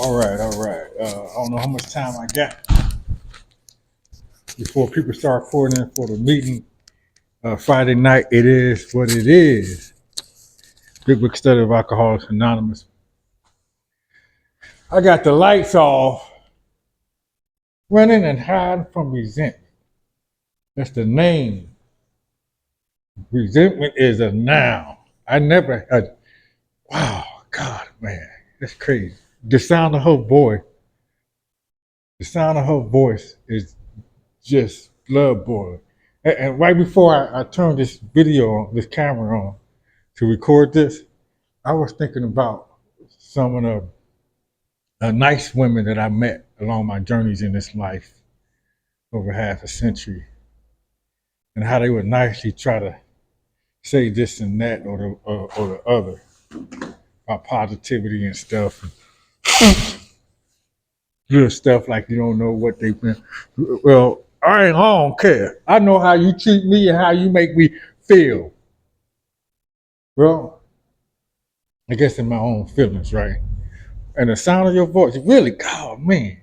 All right. I don't know how much time I got before people start pouring in for the meeting. Friday night, it is what it is. Big Book Study of Alcoholics Anonymous. I got the lights off, running and hiding from resentment. That's the name. Resentment is a noun. Wow, God, man, that's crazy. The sound of her voice, the sound of her voice is just blood boiling. And right before I turned this video on, this camera on to record this, I was thinking about some of the nice women that I met along my journeys in this life over half a century, and how they would nicely try to say this and that or the other about positivity and stuff. Little stuff like you don't know what they've been. Well, I don't care. I know how you treat me and how you make me feel. Well, I guess in my own feelings, right? And the sound of your voice, really, God, man.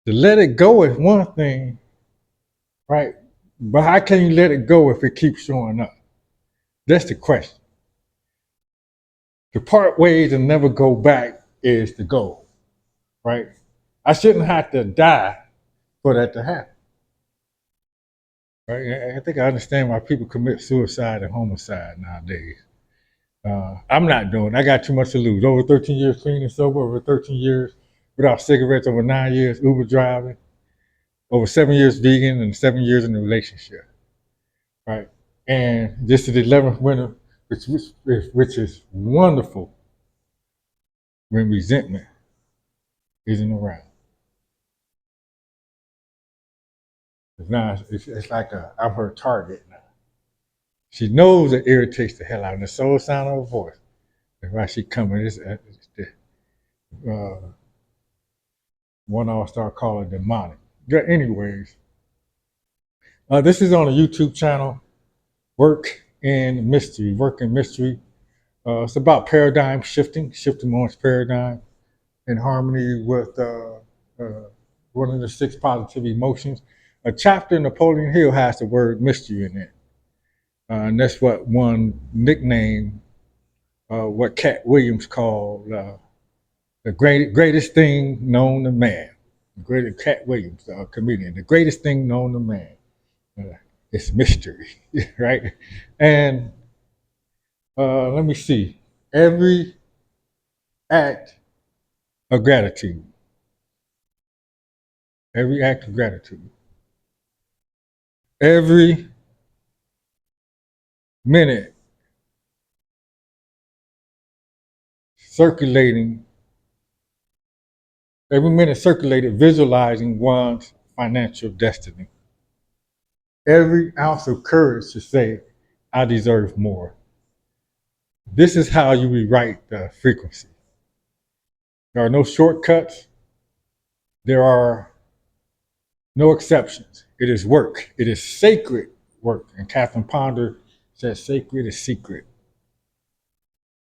To let it go is one thing, right? But how can you let it go if it keeps showing up? That's the question. To part ways and never go back is the goal, right? I shouldn't have to die for that to happen, right? I think I understand why people commit suicide and homicide nowadays. I'm not doing it. I got too much to lose. Over 13 years clean and sober, over 13 years without cigarettes, over 9 years Uber driving, over 7 years vegan, and 7 years in a relationship, right? And this is the 11th winter, which is wonderful when resentment isn't around. It's like I'm her target now. She knows it irritates the hell out of her. The soul sound of her voice. That's why she coming. It's one all-star caller demonic. Yeah, anyways, this is on a YouTube channel, Work in Mystery. Work in Mystery. It's about paradigm shifting one's paradigm in harmony with one of the 6 positive emotions. A chapter in Napoleon Hill has the word mystery in it. And that's what one nickname, what Cat Williams called the greatest thing known to man. Greatest Cat Williams, comedian, the greatest thing known to man. It's mystery, right? And let me see. Every act of gratitude, every act of gratitude, every minute circulating, every minute circulated visualizing one's financial destiny. Every ounce of courage to say, I deserve more. This is how you rewrite the frequency. There are no shortcuts. There are no exceptions. It is work. It is sacred work. And Catherine Ponder says sacred is secret.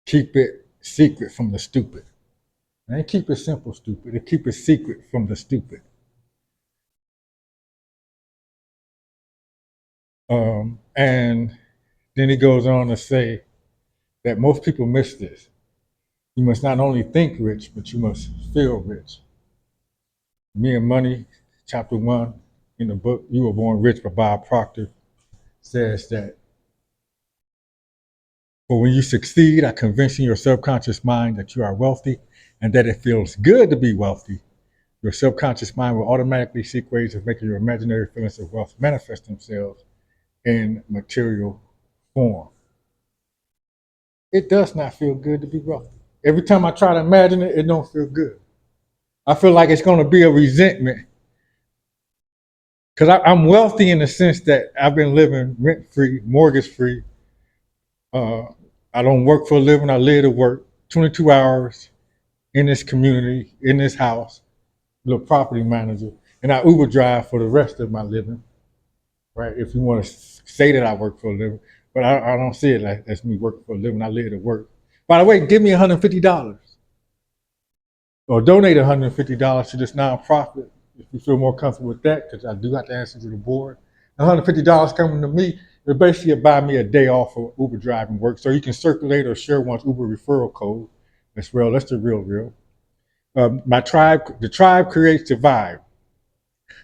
Keep it secret from the stupid. And they keep it simple, stupid. They keep it secret from the stupid. And then he goes on to say that most people miss this. You must not only think rich, but you must feel rich. Me and Money, chapter 1 in the book, You Were Born Rich by Bob Proctor, says that for when you succeed at convincing your subconscious mind that you are wealthy and that it feels good to be wealthy, your subconscious mind will automatically seek ways of making your imaginary feelings of wealth manifest themselves in material form. It does not feel good to be wealthy. Every time I try to imagine it, it don't feel good. I feel like it's going to be a resentment because I'm wealthy in the sense that I've been living rent-free, mortgage-free. Uh, I don't work for a living. I live to work 22 hours in this community, in this house, little property manager, and I Uber drive for the rest of my living, right? If you want to say that I work for a living, but I don't see it like that's me working for a living. I live to work. By the way, give me $150. or donate $150 to this nonprofit if you feel more comfortable with that, because I do have to answer to the board. $150 coming to me, it basically buy me a day off of Uber driving work. So you can circulate or share one's Uber referral code as well. That's the real. The tribe creates the vibe.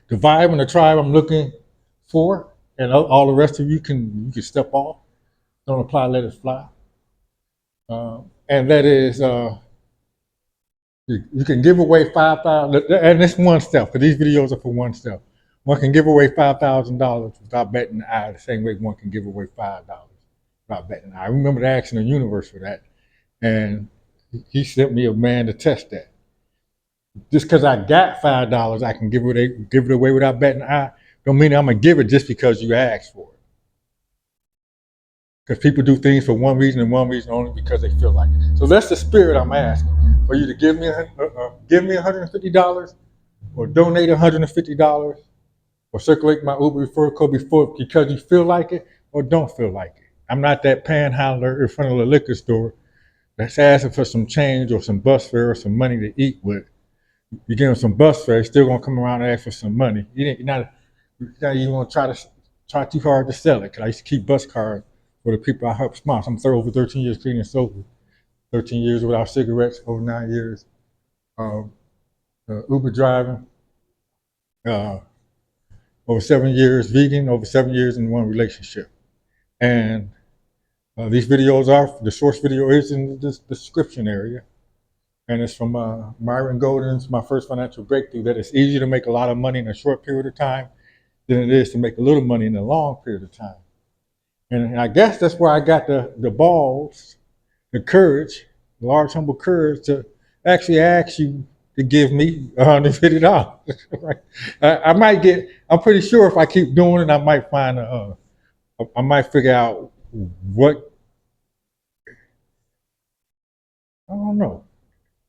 The vibe and the tribe I'm looking for, and all the rest of you can step off. Don't apply, let it fly. And that is you can give away 5,000, and it's one step. Because these videos are for one step. One can give away $5,000 without betting the eye, the same way one can give away $5 without betting the eye. I remember asking the universe for that, and he sent me a man to test that. Just because I got $5, I can give it away without betting the eye. Don't mean I'm gonna give it just because you asked for it. Because people do things for one reason and one reason only, because they feel like it. So that's the spirit I'm asking for you to give me $150, or donate $150, or circulate my Uber referral code before, because you feel like it or don't feel like it. I'm not that panhandler in front of the liquor store that's asking for some change or some bus fare or some money to eat with. You give them some bus fare, still gonna come around and ask for some money. You're not even gonna try too hard to sell it. Cause I used to keep bus cards for the people I helped sponsor. I'm over 13 years clean and sober, 13 years without cigarettes, over 9 years um, Uber driving, uh, over 7 years vegan, over 7 years in one relationship. And these videos the source video is in the description area. And it's from Myron Golden's My First Financial Breakthrough, that it's easier to make a lot of money in a short period of time than it is to make a little money in a long period of time. And I guess that's where I got the balls, the courage, the large, humble courage to actually ask you to give me $150. Right? I'm pretty sure if I keep doing it, I might I might figure out what, I don't know.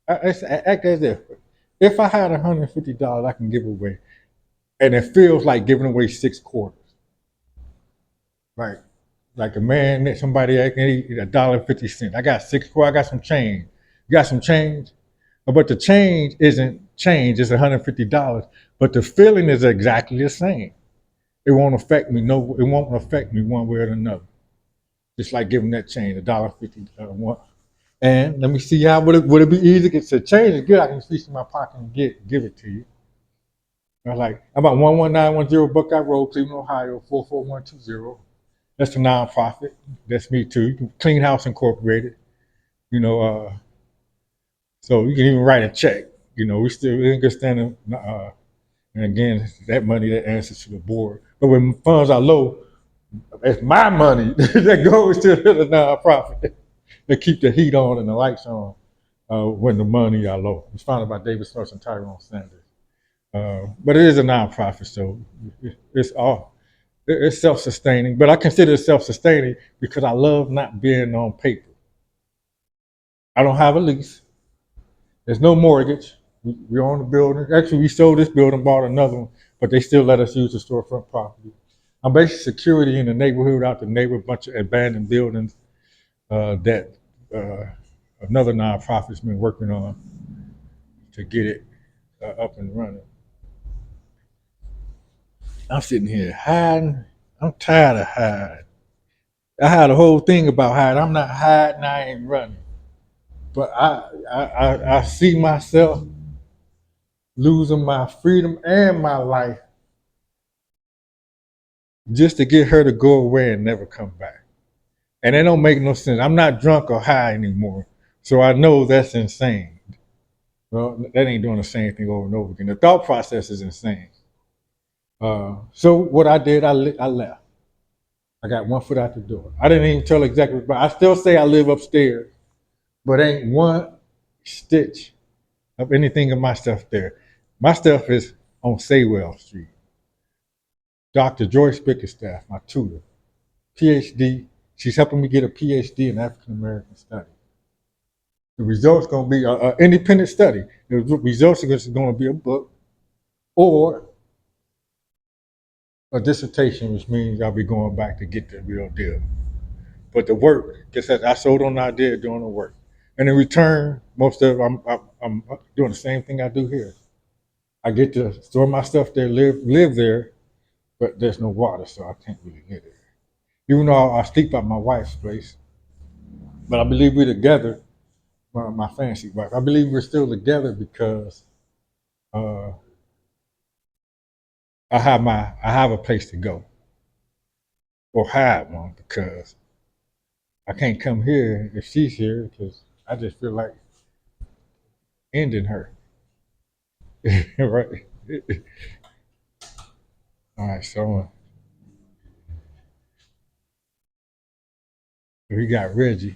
Act as if I had $150 I can give away, and it feels like giving away 6 quarters. Like like a man, somebody I can eat $1.50. I got 6 quarters. I got some change. You got some change, but the change isn't change. It's $150, but the feeling is exactly the same. It won't affect me. No, it won't affect me one way or another. Just like giving that change, $1.50. And let me see how would it be easy? It's a change is good. I can reach in my pocket and give it to you. I was like, about 11910 Buckeye Road, Cleveland, Ohio, 44120. That's the nonprofit. That's me too. Clean House Incorporated. You know, so you can even write a check. We still in good standing. And again, that money that answers to the board. But when funds are low, it's my money that goes to the nonprofit to keep the heat on and the lights on when the money are low. It's founded by David Starks and Tyrone Sanders. But it is a nonprofit, so it's self-sustaining. But I consider it self-sustaining because I love not being on paper. I don't have a lease. There's no mortgage. We own the building. Actually, we sold this building, bought another one, but they still let us use the storefront property. I'm basically security in the neighborhood, without the neighbor, bunch of abandoned buildings that uh, another nonprofit's been working on to get it up and running. I'm sitting here hiding. I'm tired of hiding. I had a whole thing about hiding. I'm not hiding. I ain't running. But I see myself losing my freedom and my life just to get her to go away and never come back. And it don't make no sense. I'm not drunk or high anymore. So I know that's insane. Well, that ain't doing the same thing over and over again. The thought process is insane. So what I did, I left. I got one foot out the door. I didn't even tell exactly, but I still say I live upstairs, but ain't one stitch of anything of my stuff there. My stuff is on Saywell Street. Dr. Joyce Bickerstaff, my tutor, PhD. She's helping me get a PhD in African American Studies. The results going to be an independent study. The results are going to be a book or a dissertation, which means I'll be going back to get the real deal. But the work, just as I sold on the idea of doing the work. And in return, most of I'm doing the same thing I do here. I get to store my stuff there, live there, but there's no water, so I can't really live there. Even though I sleep at my wife's place, but I believe we're together. My fancy wife. I believe we're still together because uh, I have a place to go or have one because I can't come here if she's here because I just feel like ending her. Right. All right. So we got Reggie.